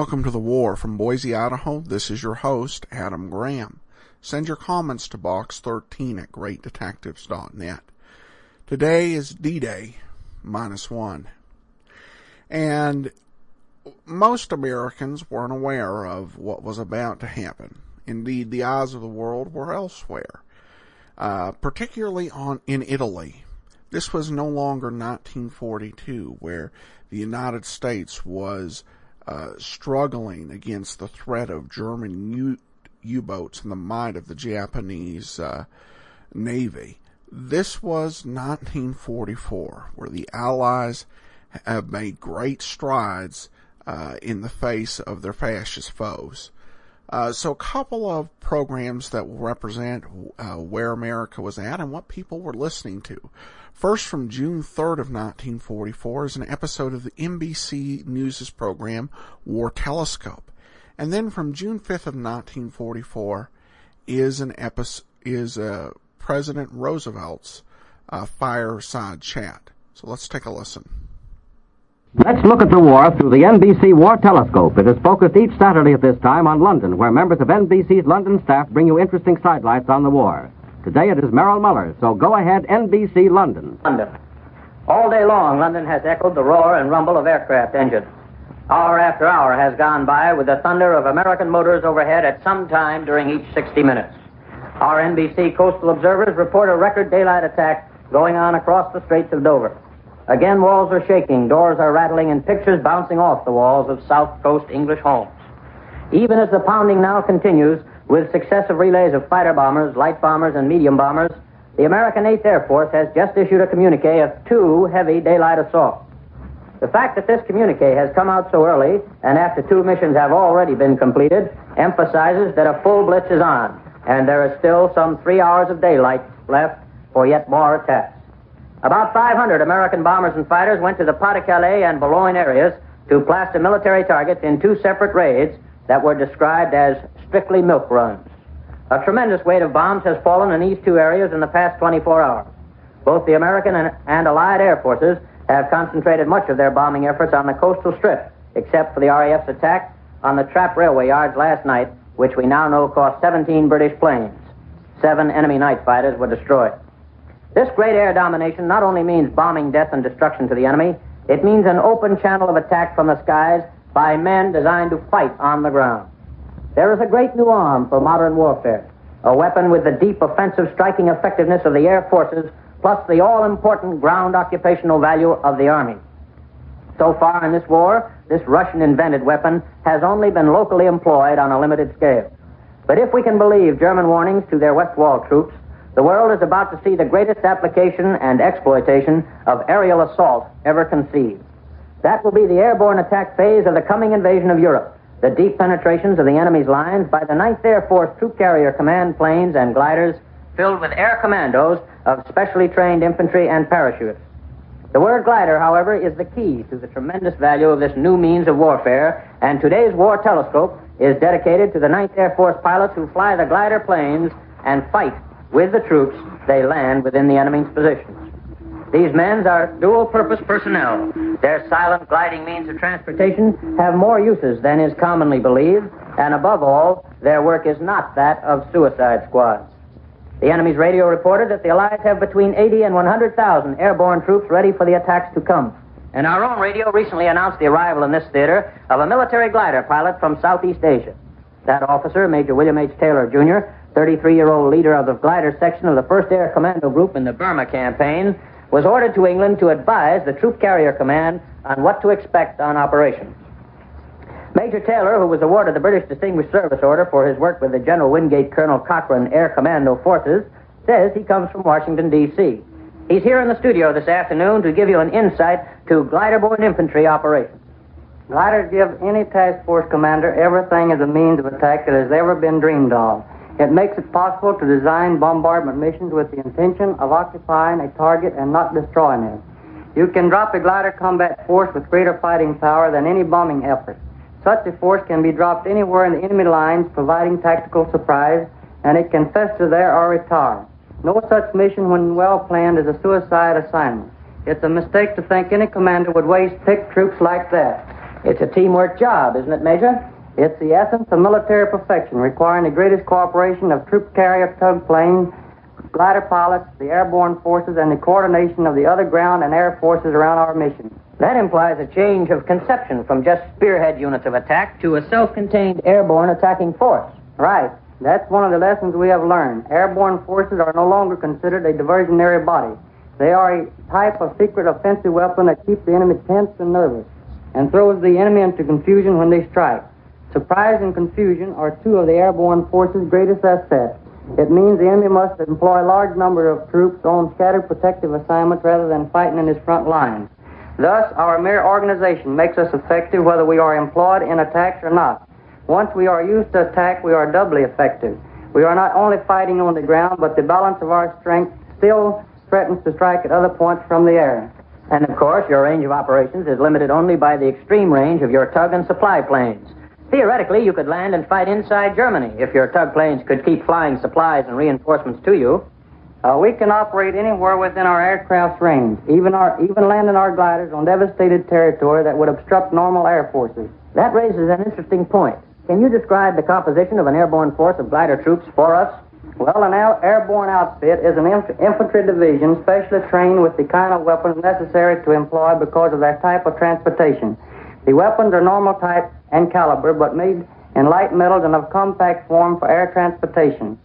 Welcome to the War. From Boise, Idaho, this is your host, Adam Graham. Send your comments to box13 at greatdetectives.net. Today is D-Day, -1. And most Americans weren't aware of what was about to happen. Indeed, the eyes of the world were elsewhere, particularly in Italy. This was no longer 1942, where the United States was struggling against the threat of German U-boats and the might of the Japanese Navy. This was 1944, where the Allies have made great strides in the face of their fascist foes. So a couple of programs that will represent where America was at and what people were listening to. First, from June 3rd of 1944 is an episode of the NBC News' program War Telescope. And then from June 5th of 1944 is President Roosevelt's Fireside chat. So let's take a listen. Let's look at the war through the NBC War Telescope. It is focused each Saturday at this time on London, where members of NBC's London staff bring you interesting sidelights on the war. Today it is Merrill Muller, so go ahead, NBC London. London. All day long, London has echoed the roar and rumble of aircraft engines. Hour after hour has gone by with the thunder of American motors overhead at some time during each 60 minutes. Our NBC coastal observers report a record daylight attack going on across the Straits of Dover. Again, walls are shaking, doors are rattling, and pictures bouncing off the walls of South Coast English homes. Even as the pounding now continues, with successive relays of fighter bombers, light bombers, and medium bombers, the American 8th Air Force has just issued a communique of 2 heavy daylight assaults. The fact that this communique has come out so early, and after 2 missions have already been completed, emphasizes that a full blitz is on, and there is still some 3 hours of daylight left for yet more attacks. About 500 American bombers and fighters went to the Pas-de-Calais and Boulogne areas to plaster military targets in 2 separate raids that were described as strictly milk runs. A tremendous weight of bombs has fallen in these 2 areas in the past 24 hours. Both the American and Allied air forces have concentrated much of their bombing efforts on the coastal strip, except for the RAF's attack on the Trap railway yards last night, which we now know cost 17 British planes. 7 enemy night fighters were destroyed. This great air domination not only means bombing death and destruction to the enemy, it means an open channel of attack from the skies by men designed to fight on the ground. There is a great new arm for modern warfare, a weapon with the deep offensive striking effectiveness of the air forces, plus the all-important ground occupational value of the Army. So far in this war, this Russian-invented weapon has only been locally employed on a limited scale. But if we can believe German warnings to their West Wall troops, the world is about to see the greatest application and exploitation of aerial assault ever conceived. That will be the airborne attack phase of the coming invasion of Europe, the deep penetrations of the enemy's lines by the 9th Air Force Troop Carrier Command planes and gliders filled with air commandos of specially trained infantry and parachutists. The word glider, however, is the key to the tremendous value of this new means of warfare, and today's War Telescope is dedicated to the 9th Air Force pilots who fly the glider planes and fight with the troops they land within the enemy's positions. These men are dual-purpose personnel. Their silent gliding means of transportation have more uses than is commonly believed, and above all, their work is not that of suicide squads. The enemy's radio reported that the Allies have between 80 and 100,000 airborne troops ready for the attacks to come. And our own radio recently announced the arrival in this theater of a military glider pilot from Southeast Asia. That officer, Major William H. Taylor, Jr., 33-year-old leader of the glider section of the 1st Air Commando Group in the Burma campaign, was ordered to England to advise the Troop Carrier Command on what to expect on operations. Major Taylor, who was awarded the British Distinguished Service Order for his work with the General Wingate Colonel Cochrane Air Commando Forces, says he comes from Washington, D.C. He's here in the studio this afternoon to give you an insight to glider-borne infantry operations. Gliders give any task force commander everything as a means of attack that has ever been dreamed of. It makes it possible to design bombardment missions with the intention of occupying a target and not destroying it. You can drop a glider combat force with greater fighting power than any bombing effort. Such a force can be dropped anywhere in the enemy lines, providing tactical surprise, and it can fester there or retire. No such mission, when well planned, is a suicide assignment. It's a mistake to think any commander would waste picked troops like that. It's a teamwork job, isn't it, Major? It's the essence of military perfection, requiring the greatest cooperation of troop carrier tug planes, glider pilots, the airborne forces, and the coordination of the other ground and air forces around our mission. That implies a change of conception from just spearhead units of attack to a self-contained airborne attacking force. Right. That's one of the lessons we have learned. Airborne forces are no longer considered a diversionary body. They are a type of secret offensive weapon that keeps the enemy tense and nervous and throws the enemy into confusion when they strike. Surprise and confusion are two of the airborne forces' greatest assets. It means the enemy must employ a large number of troops on scattered protective assignments rather than fighting in his front line. Thus, our mere organization makes us effective whether we are employed in attacks or not. Once we are used to attack, we are doubly effective. We are not only fighting on the ground, but the balance of our strength still threatens to strike at other points from the air. And of course, your range of operations is limited only by the extreme range of your tug and supply planes. Theoretically, you could land and fight inside Germany if your tug planes could keep flying supplies and reinforcements to you. We can operate anywhere within our aircraft's range, even landing our gliders on devastated territory that would obstruct normal air forces. That raises an interesting point. Can you describe the composition of an airborne force of glider troops for us? Well, an airborne outfit is an infantry division specially trained with the kind of weapons necessary to employ because of their type of transportation. The weapons are normal type and caliber, but made in light metals and of compact form for air transportation.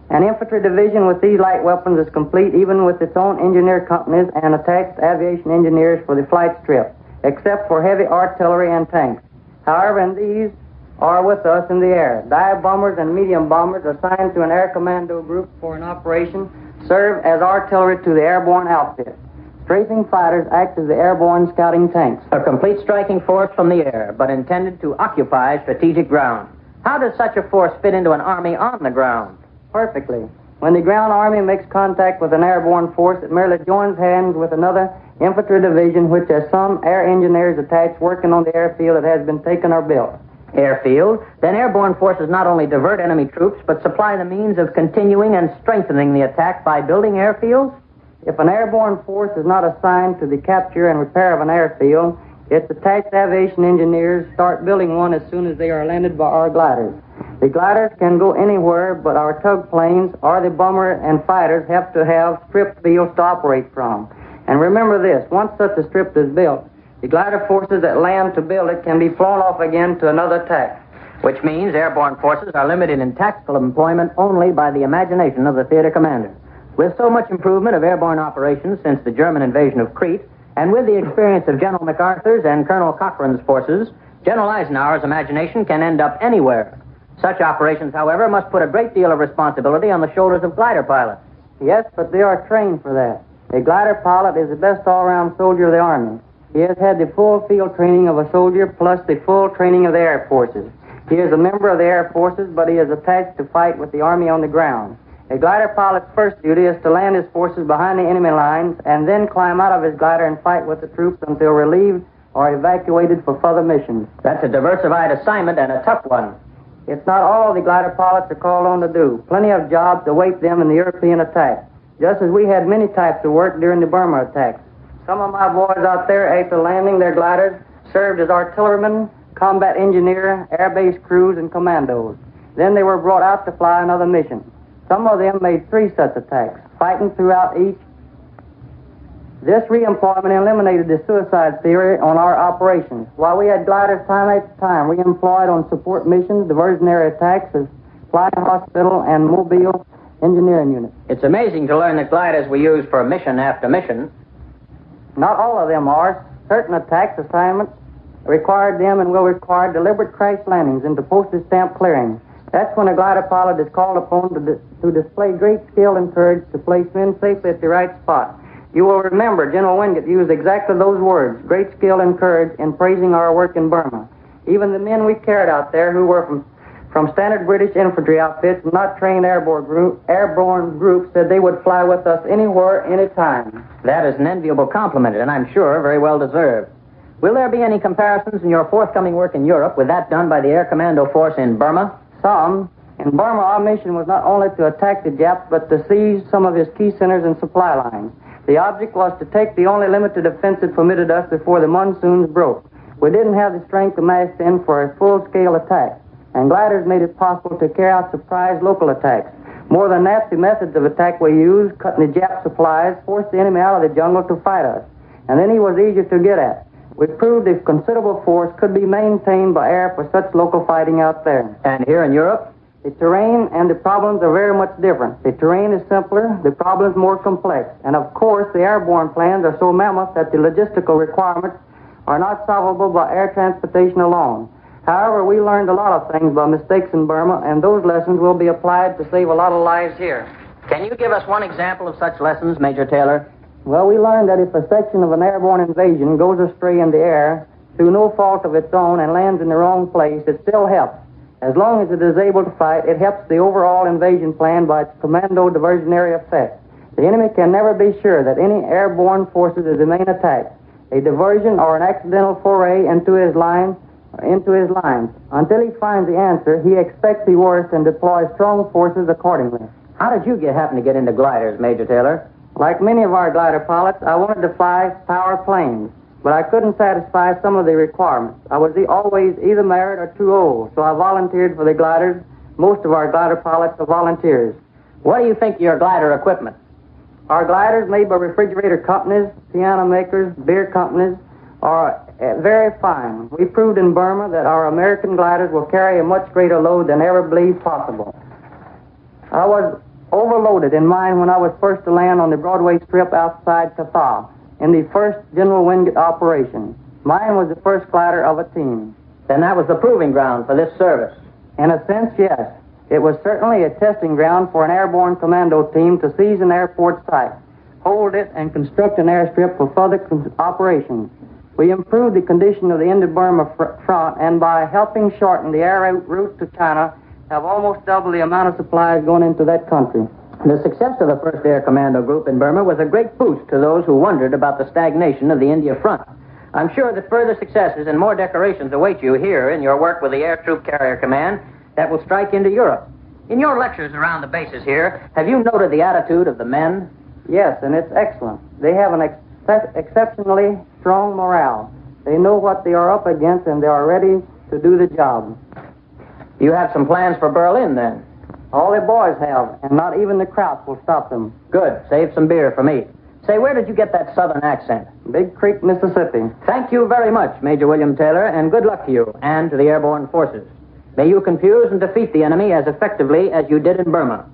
An infantry division with these light weapons is complete even with its own engineer companies and attached aviation engineers for the flight strip, except for heavy artillery and tanks. However, these are with us in the air. Dive bombers and medium bombers assigned to an air commando group for an operation serve as artillery to the airborne outfit. Strafing fighters act as the airborne scouting tanks. A complete striking force from the air, but intended to occupy strategic ground. How does such a force fit into an army on the ground? Perfectly. When the ground army makes contact with an airborne force, it merely joins hands with another infantry division which has some air engineers attached working on the airfield that has been taken or built. Airfield? Then airborne forces not only divert enemy troops, but supply the means of continuing and strengthening the attack by building airfields? If an airborne force is not assigned to the capture and repair of an airfield, its attached aviation engineers start building one as soon as they are landed by our gliders. The gliders can go anywhere, but our tug planes or the bomber and fighters have to have strip fields to operate from. And remember this, once such a strip is built, the glider forces that land to build it can be flown off again to another attack. Which means airborne forces are limited in tactical employment only by the imagination of the theater commander. With so much improvement of airborne operations since the German invasion of Crete, and with the experience of General MacArthur's and Colonel Cochrane's forces, General Eisenhower's imagination can end up anywhere. Such operations, however, must put a great deal of responsibility on the shoulders of glider pilots. Yes, but they are trained for that. A glider pilot is the best all-around soldier of the Army. He has had the full field training of a soldier plus the full training of the Air Forces. He is a member of the Air Forces, but he is attached to fight with the Army on the ground. A glider pilot's first duty is to land his forces behind the enemy lines and then climb out of his glider and fight with the troops until relieved or evacuated for further missions. That's a diversified assignment and a tough one. It's not all the glider pilots are called on to do. Plenty of jobs await them in the European attack, just as we had many types of work during the Burma attacks. Some of my boys out there, after landing their gliders, served as artillerymen, combat engineer, air base crews, and commandos. Then they were brought out to fly another mission. Some of them made 3 such attacks, fighting throughout each. This reemployment eliminated the suicide theory on our operations. While we had gliders time after time, we employed on support missions, diversionary attacks as flying hospital and mobile engineering units. It's amazing to learn that gliders we use for mission after mission. Not all of them are. Certain attacks assignments required them and will require deliberate crash landings into postage stamp clearing. That's when a glider pilot is called upon to display great skill and courage to place men safely at the right spot. You will remember General Wingate used exactly those words, great skill and courage, in praising our work in Burma. Even the men we carried out there who were from standard British infantry outfits, not trained airborne groups, said they would fly with us anywhere, anytime. That is an enviable compliment, and I'm sure very well deserved. Will there be any comparisons in your forthcoming work in Europe with that done by the Air Commando Force in Burma? Some. In Burma, our mission was not only to attack the Japs, but to seize some of his key centers and supply lines. The object was to take the only limited offensive permitted us before the monsoons broke. We didn't have the strength to mass in for a full-scale attack, and gliders made it possible to carry out surprise local attacks. More than that, the methods of attack we used, cutting the Jap supplies, forced the enemy out of the jungle to fight us, and then he was easier to get at. We proved a considerable force could be maintained by air for such local fighting out there. And here in Europe? The terrain and the problems are very much different. The terrain is simpler, the problems more complex, and of course the airborne plans are so mammoth that the logistical requirements are not solvable by air transportation alone. However, we learned a lot of things by mistakes in Burma, and those lessons will be applied to save a lot of lives here. Can you give us one example of such lessons, Major Taylor? Well, we learned that if a section of an airborne invasion goes astray in the air through no fault of its own and lands in the wrong place, it still helps. As long as it is able to fight, it helps the overall invasion plan by its commando diversionary effect. The enemy can never be sure that any airborne forces is the main attack. A diversion or an accidental foray into his lines. Until he finds the answer, he expects the worst and deploys strong forces accordingly. How did you happen to get into gliders, Major Taylor? Like many of our glider pilots, I wanted to fly power planes, but I couldn't satisfy some of the requirements. I was always either married or too old, so I volunteered for the gliders. Most of our glider pilots are volunteers. What do you think of your glider equipment? Our gliders made by refrigerator companies, piano makers, beer companies are very fine. We proved in Burma that our American gliders will carry a much greater load than ever believed possible. I was overloaded in mine when I was first to land on the Broadway Strip outside Cathay in the first General Wingate operation. Mine was the first glider of a team. Then that was the proving ground for this service. In a sense, yes. It was certainly a testing ground for an airborne commando team to seize an airport site, hold it, and construct an airstrip for further operations. We improved the condition of the Indo-Burma front, and by helping shorten the air route to China, have almost double the amount of supplies going into that country. The success of the 1st Air Commando Group in Burma was a great boost to those who wondered about the stagnation of the India front. I'm sure that further successes and more decorations await you here in your work with the Air Troop Carrier Command that will strike into Europe. In your lectures around the bases here, have you noted the attitude of the men? Yes, and it's excellent. They have an exceptionally strong morale. They know what they are up against, and they are ready to do the job. You have some plans for Berlin, then? All the boys have, and not even the Krauts will stop them. Good. Save some beer for me. Say, where did you get that southern accent? Big Creek, Mississippi. Thank you very much, Major William Taylor, and good luck to you and to the airborne forces. May you confuse and defeat the enemy as effectively as you did in Burma.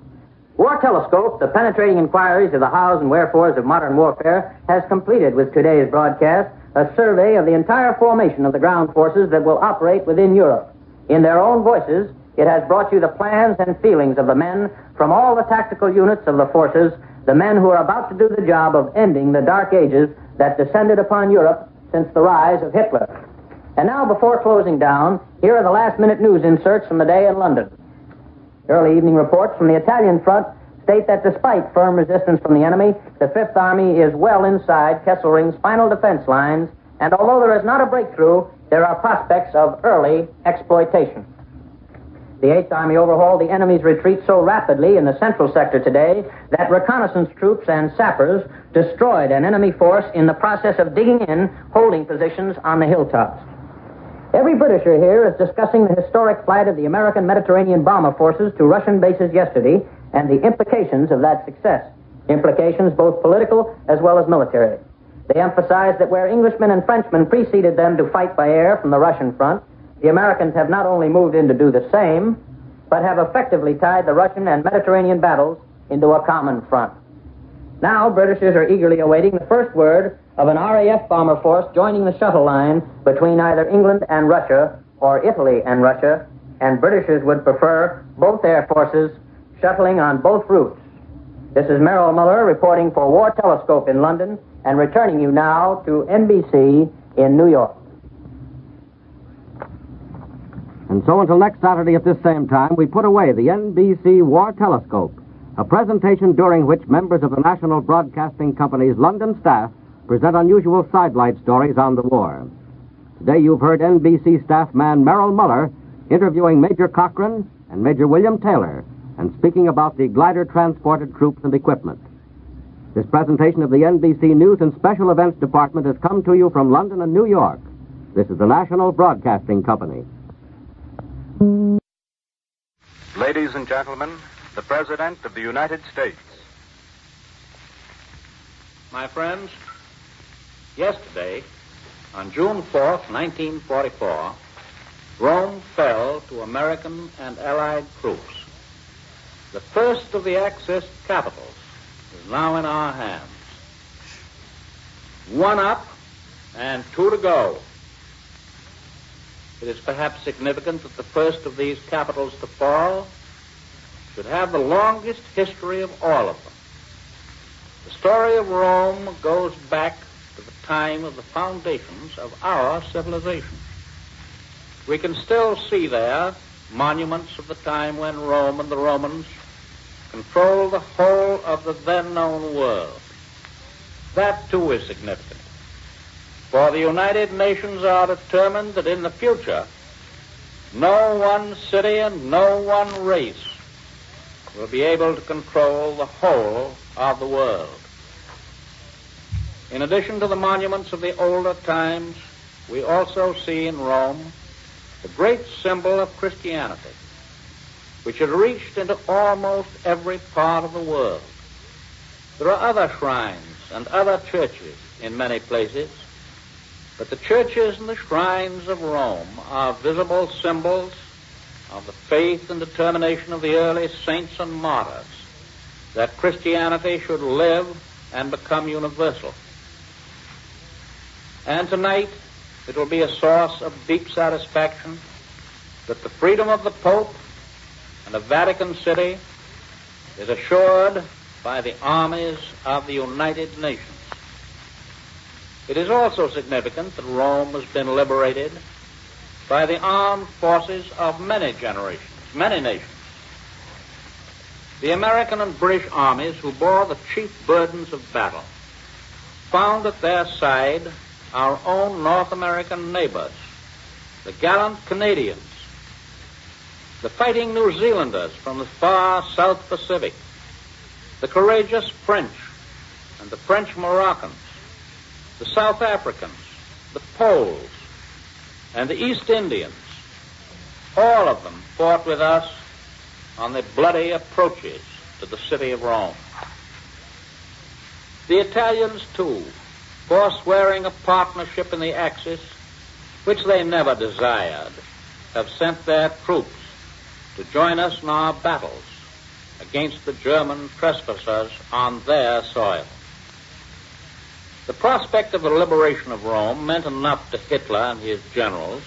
War Telescope, the penetrating inquiries of the hows and wherefores of modern warfare, has completed with today's broadcast a survey of the entire formation of the ground forces that will operate within Europe. In their own voices, it has brought you the plans and feelings of the men from all the tactical units of the forces, the men who are about to do the job of ending the dark ages that descended upon Europe since the rise of Hitler. And now, before closing down, here are the last-minute news inserts from the day in London. Early evening reports from the Italian front state that despite firm resistance from the enemy, the Fifth Army is well inside Kesselring's final defense lines, and although there is not a breakthrough, there are prospects of early exploitation. The Eighth Army overhauled the enemy's retreat so rapidly in the central sector today that reconnaissance troops and sappers destroyed an enemy force in the process of digging in holding positions on the hilltops. Every Britisher here is discussing the historic flight of the American Mediterranean bomber forces to Russian bases yesterday and the implications of that success. Implications both political as well as military. They emphasize that where Englishmen and Frenchmen preceded them to fight by air from the Russian front, the Americans have not only moved in to do the same, but have effectively tied the Russian and Mediterranean battles into a common front. Now, Britishers are eagerly awaiting the first word of an RAF bomber force joining the shuttle line between either England and Russia or Italy and Russia, and Britishers would prefer both air forces shuttling on both routes. This is Merrill Muller reporting for War Telescope in London and returning you now to NBC in New York. And so until next Saturday at this same time, we put away the NBC War Telescope, a presentation during which members of the National Broadcasting Company's London staff present unusual sidelight stories on the war. Today you've heard NBC staff man Merrill Muller interviewing Major Cochran and Major William Taylor and speaking about the glider transported troops and equipment. This presentation of the NBC News and Special Events Department has come to you from London and New York. This is the National Broadcasting Company. Ladies and gentlemen, the President of the United States. My friends, yesterday, on June 4th, 1944, Rome fell to American and Allied troops. The first of the Axis capitals is now in our hands. 1 up and 2 to go. It is perhaps significant that the first of these capitals to fall should have the longest history of all of them. The story of Rome goes back to the time of the foundations of our civilization. We can still see there monuments of the time when Rome and the Romans controlled the whole of the then known world. That too is significant. For the United Nations are determined that in the future, no one city and no one race will be able to control the whole of the world. In addition to the monuments of the older times, we also see in Rome the great symbol of Christianity, which had reached into almost every part of the world. There are other shrines and other churches in many places, but the churches and the shrines of Rome are visible symbols of the faith and determination of the early saints and martyrs that Christianity should live and become universal. And tonight, it will be a source of deep satisfaction that the freedom of the Pope and of Vatican City is assured by the armies of the United Nations. It is also significant that Rome has been liberated by the armed forces of many generations, many nations. The American and British armies who bore the chief burdens of battle found at their side our own North American neighbors, the gallant Canadians, the fighting New Zealanders from the far South Pacific, the courageous French and the French Moroccans, the South Africans, the Poles, and the East Indians. All of them fought with us on the bloody approaches to the city of Rome. The Italians, too, forswearing a partnership in the Axis, which they never desired, have sent their troops to join us in our battles against the German trespassers on their soil. The prospect of the liberation of Rome meant enough to Hitler and his generals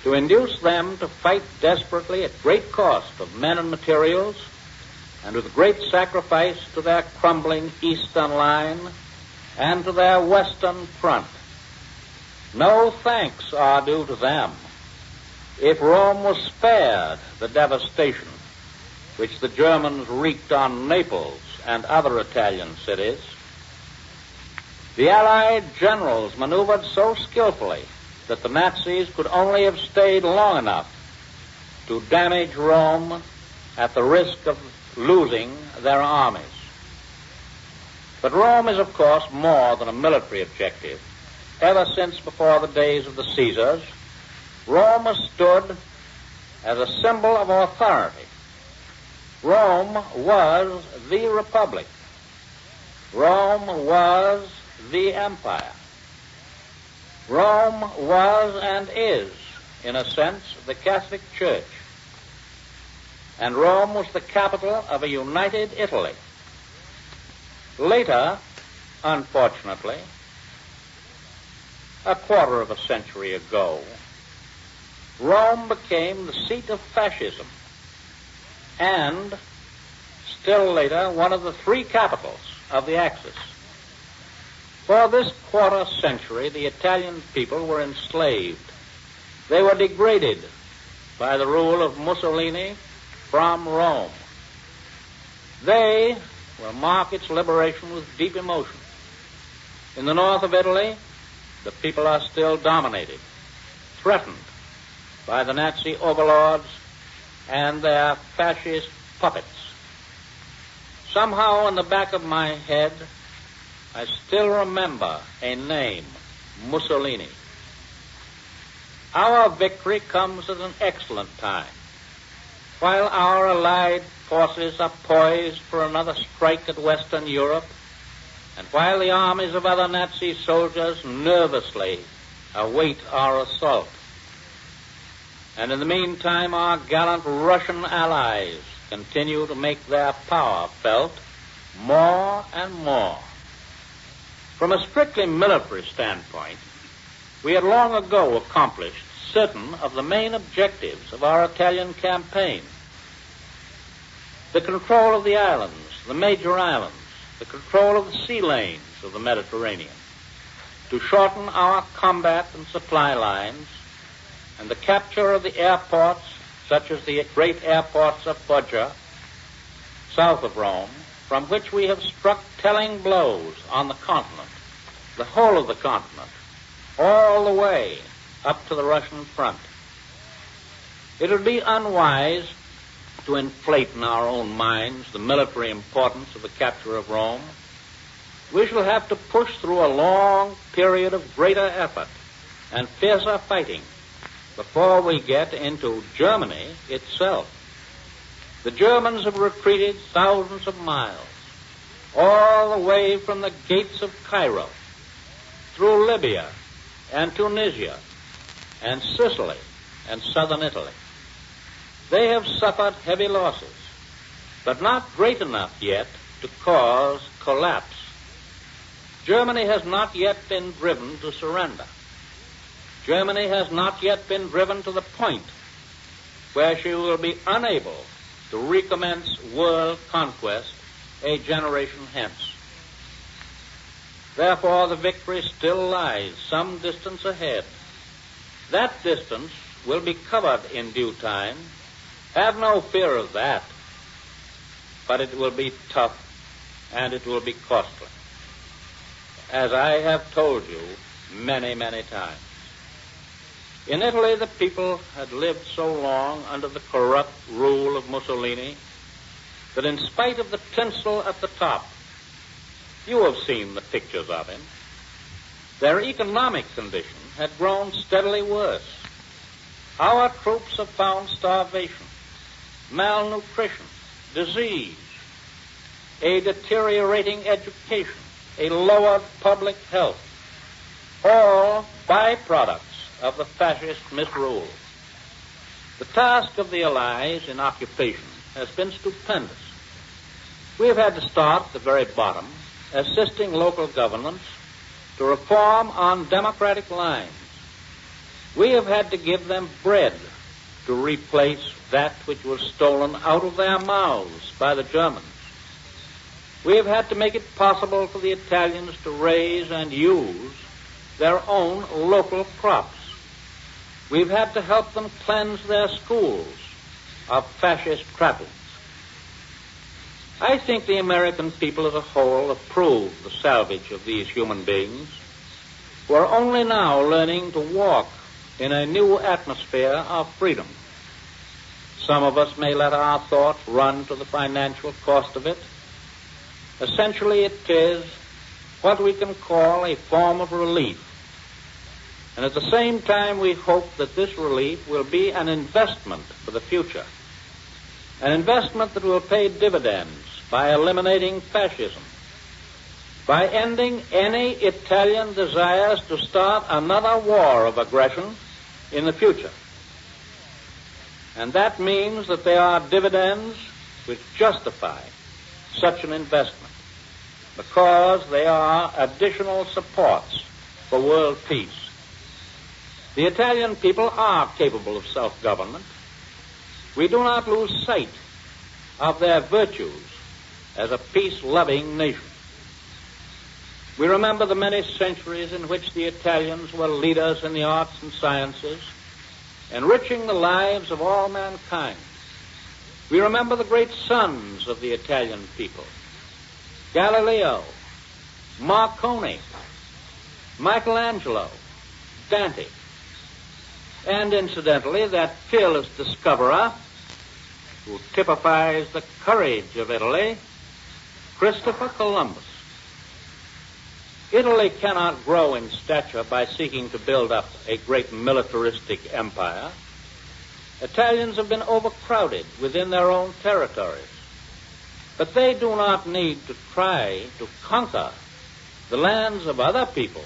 to induce them to fight desperately at great cost of men and materials and with great sacrifice to their crumbling eastern line and to their western front. No thanks are due to them if Rome was spared the devastation which the Germans wreaked on Naples and other Italian cities. The Allied generals maneuvered so skillfully that the Nazis could only have stayed long enough to damage Rome at the risk of losing their armies. But Rome is, of course, more than a military objective. Ever since before the days of the Caesars, Rome has stood as a symbol of authority. Rome was the Republic. Rome was the Empire. Rome was and is, in a sense, the Catholic Church. And Rome was the capital of a united Italy. Later, unfortunately, a quarter of a century ago, Rome became the seat of fascism and, still later, one of the three capitals of the Axis. For this quarter century, the Italian people were enslaved. They were degraded by the rule of Mussolini from Rome. They will mark its liberation with deep emotion. In the north of Italy, the people are still dominated, threatened by the Nazi overlords and their fascist puppets. Somehow in the back of my head, I still remember a name, Mussolini. Our victory comes at an excellent time. While our allied forces are poised for another strike at Western Europe, and while the armies of other Nazi soldiers nervously await our assault, and in the meantime our gallant Russian allies continue to make their power felt more and more. From a strictly military standpoint, we had long ago accomplished certain of the main objectives of our Italian campaign. The control of the islands, the major islands, the control of the sea lanes of the Mediterranean, to shorten our combat and supply lines, and the capture of the airports, such as the great airports of Foggia, south of Rome, from which we have struck telling blows on the continent, the whole of the continent, all the way up to the Russian front. It would be unwise to inflate in our own minds the military importance of the capture of Rome. We shall have to push through a long period of greater effort and fiercer fighting before we get into Germany itself. The Germans have retreated thousands of miles, all the way from the gates of Cairo, through Libya and Tunisia and Sicily and southern Italy. They have suffered heavy losses, but not great enough yet to cause collapse. Germany has not yet been driven to surrender. Germany has not yet been driven to the point where she will be unable to recommence world conquest a generation hence. Therefore, the victory still lies some distance ahead. That distance will be covered in due time. Have no fear of that. But it will be tough, and it will be costly, as I have told you many, many times. In Italy, the people had lived so long under the corrupt rule of Mussolini that in spite of the tinsel at the top, you have seen the pictures of him, their economic condition had grown steadily worse. Our troops have found starvation, malnutrition, disease, a deteriorating education, a lowered public health, all byproducts of the fascist misrule. The task of the Allies in occupation has been stupendous. We have had to start at the very bottom, assisting local governments to reform on democratic lines. We have had to give them bread to replace that which was stolen out of their mouths by the Germans. We have had to make it possible for the Italians to raise and use their own local crops. We've had to help them cleanse their schools of fascist trappings. I think the American people as a whole approve the salvage of these human beings who are only now learning to walk in a new atmosphere of freedom. Some of us may let our thoughts run to the financial cost of it. Essentially, it is what we can call a form of relief. And at the same time, we hope that this relief will be an investment for the future, an investment that will pay dividends by eliminating fascism, by ending any Italian desires to start another war of aggression in the future. And that means that there are dividends which justify such an investment because they are additional supports for world peace. The Italian people are capable of self-government. We do not lose sight of their virtues as a peace-loving nation. We remember the many centuries in which the Italians were leaders in the arts and sciences, enriching the lives of all mankind. We remember the great sons of the Italian people: Galileo, Marconi, Michelangelo, Dante, and incidentally that fearless discoverer who typifies the courage of Italy, Christopher Columbus. Italy cannot grow in stature by seeking to build up a great militaristic empire. Italians have been overcrowded within their own territories. But they do not need to try to conquer the lands of other peoples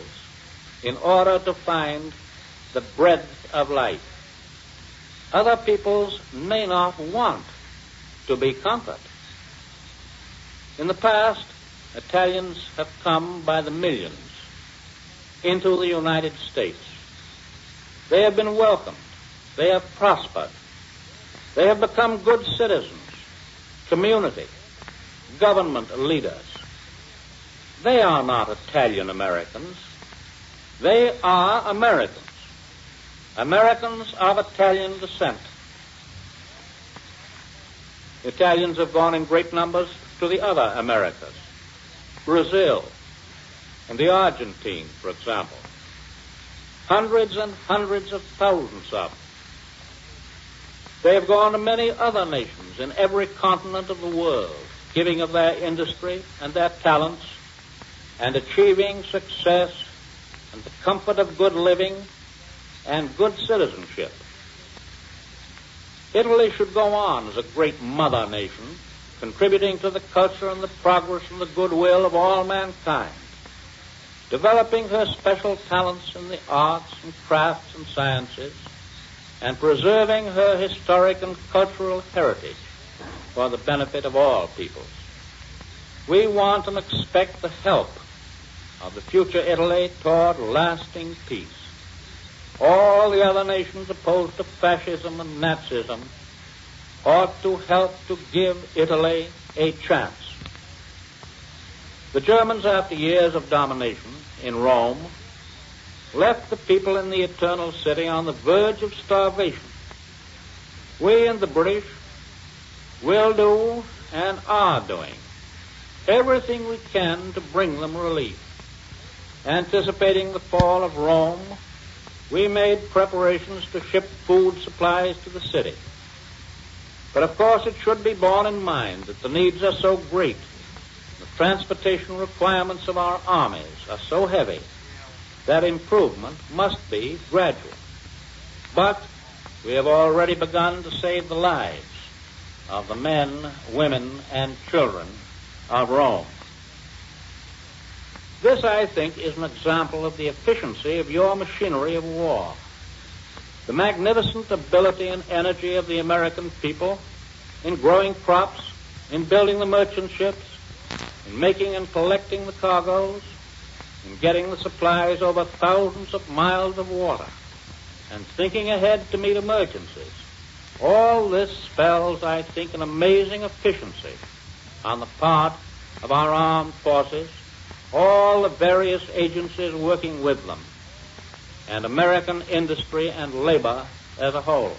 in order to find the breadth of life. Other peoples may not want to be conquered. In the past, Italians have come by the millions into the United States. They have been welcomed. They have prospered. They have become good citizens, community, government leaders. They are not Italian Americans. They are Americans. Americans of Italian descent. Italians have gone in great numbers to the other Americas, Brazil and the Argentine, for example. Hundreds and hundreds of thousands of them. They have gone to many other nations in every continent of the world, giving of their industry and their talents and achieving success and the comfort of good living and good citizenship. Italy should go on as a great mother nation, contributing to the culture and the progress and the goodwill of all mankind, developing her special talents in the arts and crafts and sciences, and preserving her historic and cultural heritage for the benefit of all peoples. We want and expect the help of the future Italy toward lasting peace. All the other nations opposed to fascism and Nazism ought to help to give Italy a chance. The Germans, after years of domination in Rome, left the people in the Eternal City on the verge of starvation. We and the British will do and are doing everything we can to bring them relief. Anticipating the fall of Rome, we made preparations to ship food supplies to the city. But of course it should be borne in mind that the needs are so great, the transportation requirements of our armies are so heavy, that improvement must be gradual. But we have already begun to save the lives of the men, women, and children of Rome. This, I think, is an example of the efficiency of your machinery of war. The magnificent ability and energy of the American people in growing crops, in building the merchant ships, in making and collecting the cargoes, in getting the supplies over thousands of miles of water, and thinking ahead to meet emergencies. All this spells, I think, an amazing efficiency on the part of our armed forces, all the various agencies working with them, and American industry and labor as a whole.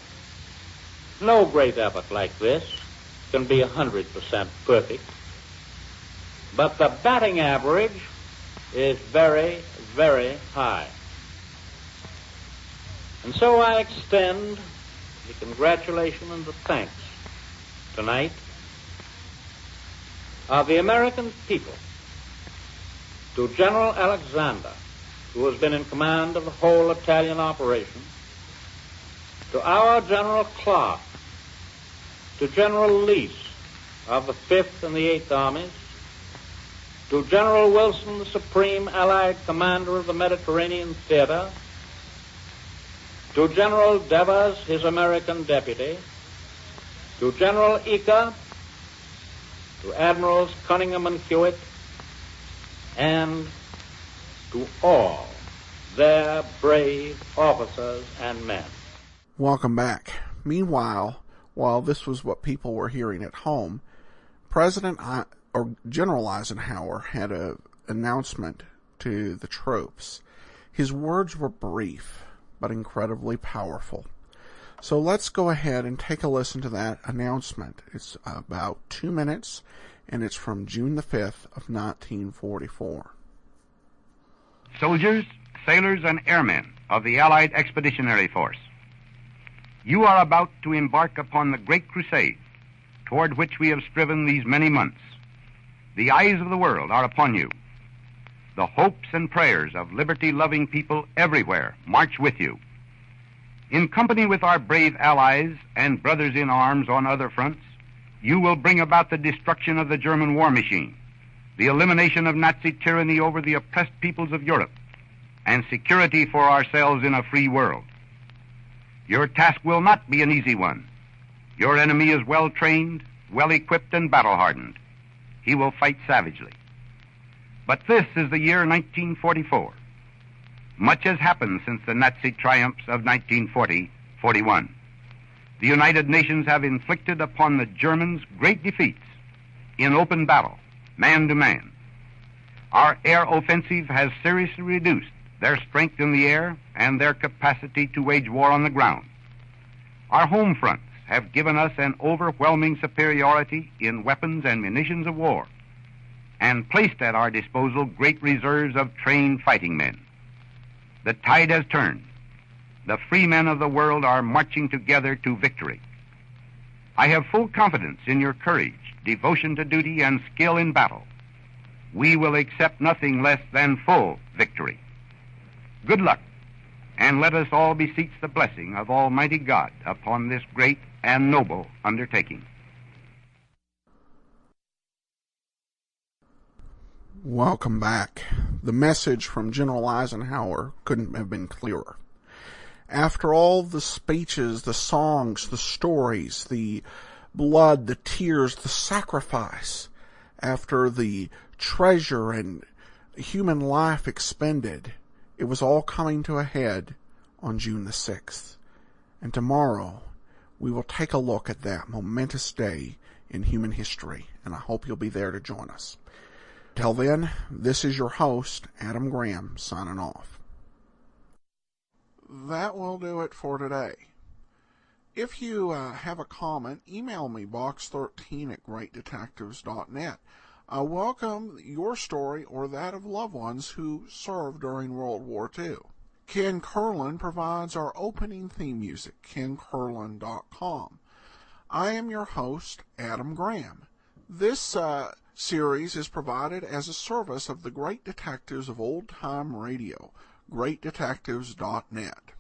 No great effort like this can be 100% perfect, but the batting average is very, very high. And so I extend the congratulations and the thanks tonight of the American people to General Alexander, who has been in command of the whole Italian operation, to our General Clark, to General Leese of the 5th and the 8th Armies, to General Wilson, the Supreme Allied Commander of the Mediterranean Theater, to General Devers, his American deputy, to General Eaker, to Admirals Cunningham and Hewitt, and to all their brave officers and men. Welcome back. Meanwhile, while this was what people were hearing at home, General Eisenhower had an announcement to the troops. His words were brief, but incredibly powerful. So let's go ahead and take a listen to that announcement. It's about 2 minutes, and it's from June the 5th of 1944. Soldiers, sailors, and airmen of the Allied Expeditionary Force, you are about to embark upon the great crusade toward which we have striven these many months. The eyes of the world are upon you. the hopes and prayers of liberty-loving people everywhere march with you. In company with our brave allies and brothers in arms on other fronts, you will bring about the destruction of the German war machine, the elimination of Nazi tyranny over the oppressed peoples of Europe, and security for ourselves in a free world. Your task will not be an easy one. Your enemy is well-trained, well-equipped, and battle-hardened. He will fight savagely. But this is the year 1944. Much has happened since the Nazi triumphs of 1940-41. The United Nations have inflicted upon the Germans great defeats in open battle, man to man. Our air offensive has seriously reduced their strength in the air and their capacity to wage war on the ground. Our home fronts have given us an overwhelming superiority in weapons and munitions of war, and placed at our disposal great reserves of trained fighting men. The tide has turned. The free men of the world are marching together to victory. I have full confidence in your courage, devotion to duty, and skill in battle. We will accept nothing less than full victory. Good luck, and let us all beseech the blessing of Almighty God upon this great and noble undertaking. Welcome back. The message from General Eisenhower couldn't have been clearer. After all the speeches, the songs, the stories, the blood, the tears, the sacrifice, after the treasure and human life expended, it was all coming to a head on June the 6th. And tomorrow, we will take a look at that momentous day in human history, and I hope you'll be there to join us. Till then, this is your host, Adam Graham, signing off. That will do it for today. If you have a comment, email me, box13@greatdetectives.net. I welcome your story or that of loved ones who served during World War II. Ken Curlin provides our opening theme music, kencurlin.com. I am your host, Adam Graham. This series is provided as a service of the Great Detectives of Old Time Radio, greatdetectives.net.